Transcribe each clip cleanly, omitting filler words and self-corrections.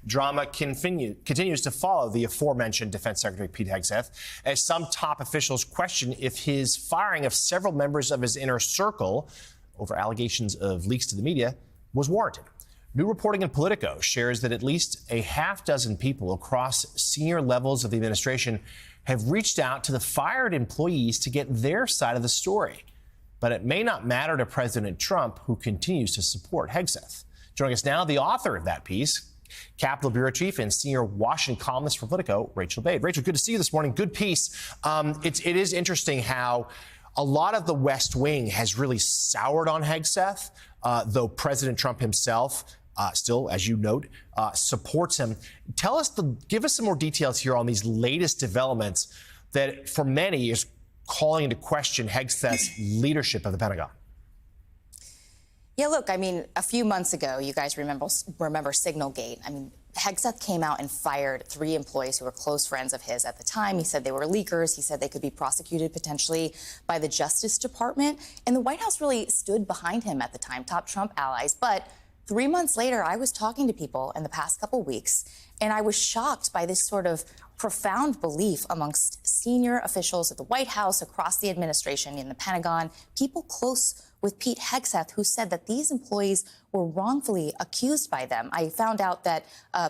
Drama continues to follow the aforementioned Defense Secretary Pete Hegseth, as some top officials question if his firing of several members of his inner circle over allegations of leaks to the media was warranted. New reporting in Politico shares that at least a half dozen people across senior levels of the administration have reached out to the fired employees to get their side of the story. But it may not matter to President Trump, who continues to support Hegseth. Joining us now, the author of that piece, Capitol Bureau Chief and senior Washington columnist for Politico, Rachael Bade. Rachel, good to see you this morning. Good piece. It is interesting how a lot of the West Wing has really soured on Hegseth, though President Trump himself still, as you note, supports him. Give us some more details here on these latest developments that, for many, is calling into question Hegseth's leadership of the Pentagon. Yeah, look, I mean, a few months ago, you guys remember Signalgate. I mean, Hegseth came out and fired 3 employees who were close friends of his at the time. He said they were leakers. He said they could be prosecuted potentially by the Justice Department. And the White House really stood behind him at the time, top Trump allies. But 3 months later, I was talking to people in the past couple weeks, and I was shocked by this sort of profound belief amongst senior officials at the White House, across the administration, in the Pentagon, people close with Pete Hegseth, who said that these employees were wrongfully accused by them. I found out that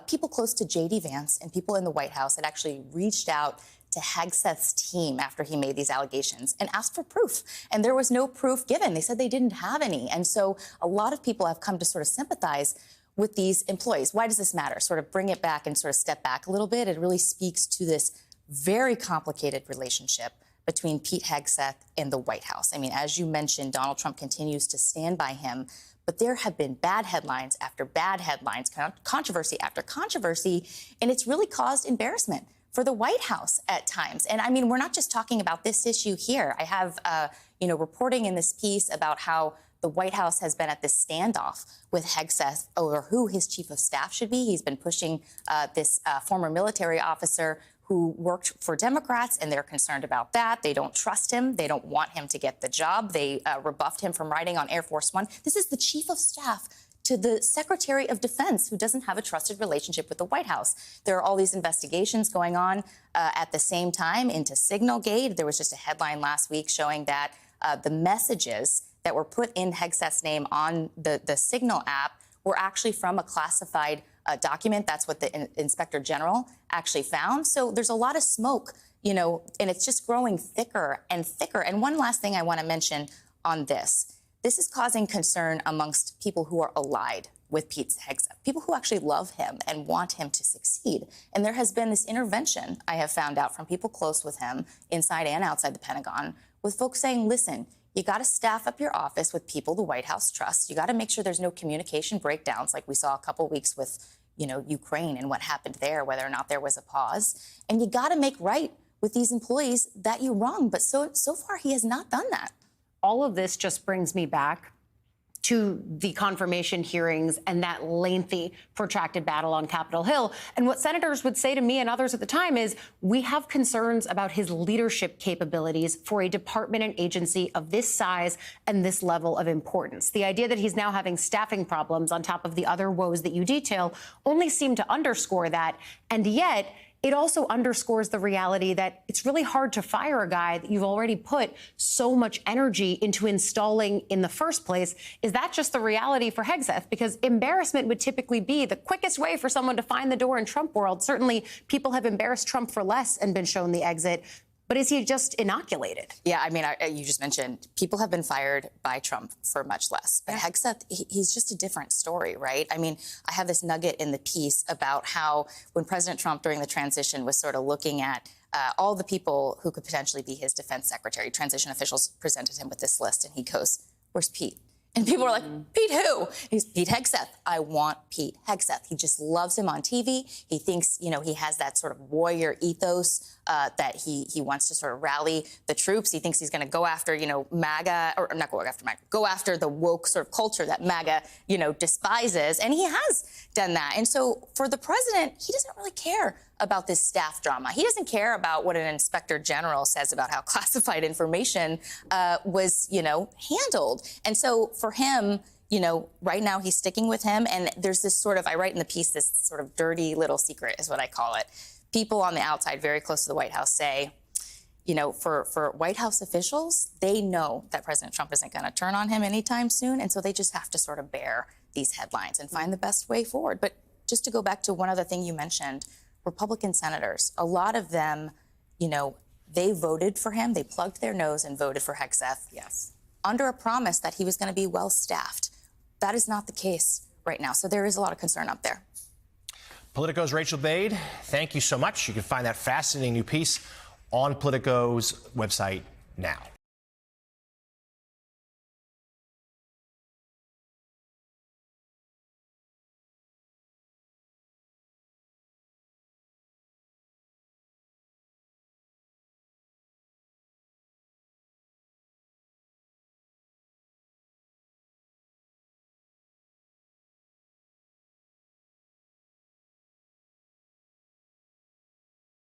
people close to J.D. Vance and people in the White House had actually reached out to Hegseth's team after he made these allegations and asked for proof. And there was no proof given. They said they didn't have any. And so a lot of people have come to sort of sympathize with these employees. Why does this matter? Sort of bring it back and sort of step back a little bit. It really speaks to this very complicated relationship between Pete Hegseth and the White House. I mean, as you mentioned, Donald Trump continues to stand by him, but there have been bad headlines after bad headlines, controversy after controversy, and it's really caused embarrassment for the White House at times. And I mean, we're not just talking about this issue here. I have, reporting in this piece about how the White House has been at this standoff with Hegseth over who his chief of staff should be. He's been pushing this former military officer who worked for Democrats, and they're concerned about that. They don't trust him. They don't want him to get the job. They rebuffed him from riding on Air Force One. This is the chief of staff to the Secretary of Defense, who doesn't have a trusted relationship with the White House. There are all these investigations going on at the same time into Signalgate. There was just a headline last week showing that the messages that were put in Hegseth's name on the Signal app were actually from a classified document. That's what the Inspector General actually found. So there's a lot of smoke, and it's just growing thicker and thicker. And one last thing I want to mention on this. This is causing concern amongst people who are allied with Pete Hegseth, people who actually love him and want him to succeed. And there has been this intervention, I have found out, from people close with him, inside and outside the Pentagon, with folks saying, listen, you got to staff up your office with people the White House trusts. You got to make sure there's no communication breakdowns like we saw a couple weeks with, Ukraine and what happened there, whether or not there was a pause. And you got to make right with these employees that you wronged. But so far, he has not done that. All of this just brings me back to the confirmation hearings and that lengthy, protracted battle on Capitol Hill. And what senators would say to me and others at the time is, we have concerns about his leadership capabilities for a department and agency of this size and this level of importance. The idea that he's now having staffing problems on top of the other woes that you detail only seem to underscore that. And yet, it also underscores the reality that it's really hard to fire a guy that you've already put so much energy into installing in the first place. Is that just the reality for Hegseth? Because embarrassment would typically be the quickest way for someone to find the door in Trump world. Certainly, people have embarrassed Trump for less and been shown the exit. But is he just inoculated? Yeah, I mean, you just mentioned people have been fired by Trump for much less. But Hegseth, he's just a different story, right? I mean, I have this nugget in the piece about how when President Trump during the transition was sort of looking at all the people who could potentially be his defense secretary, transition officials presented him with this list, and he goes, where's Pete? And people are like, Pete who? He's Pete Hegseth. I want Pete Hegseth. He just loves him on TV. He thinks, he has that sort of warrior ethos that he wants to sort of rally the troops. He thinks he's going to go after, MAGA, or not go after MAGA, go after the woke sort of culture that MAGA, despises. And he has done that. And so for the president, he doesn't really care about this staff drama. He doesn't care about what an inspector general says about how classified information was, handled. And so for him, right now he's sticking with him. And there's this sort of, I write in the piece, this sort of dirty little secret is what I call it. People on the outside, very close to the White House, say, for White House officials, they know that President Trump isn't going to turn on him anytime soon. And so they just have to sort of bear these headlines and find the best way forward. But just to go back to one other thing you mentioned, Republican senators, a lot of them, they voted for him. They plugged their nose and voted for Hegseth. Yes. Under a promise that he was going to be well-staffed. That is not the case right now. So there is a lot of concern up there. Politico's Rachael Bade, thank you so much. You can find that fascinating new piece on Politico's website now.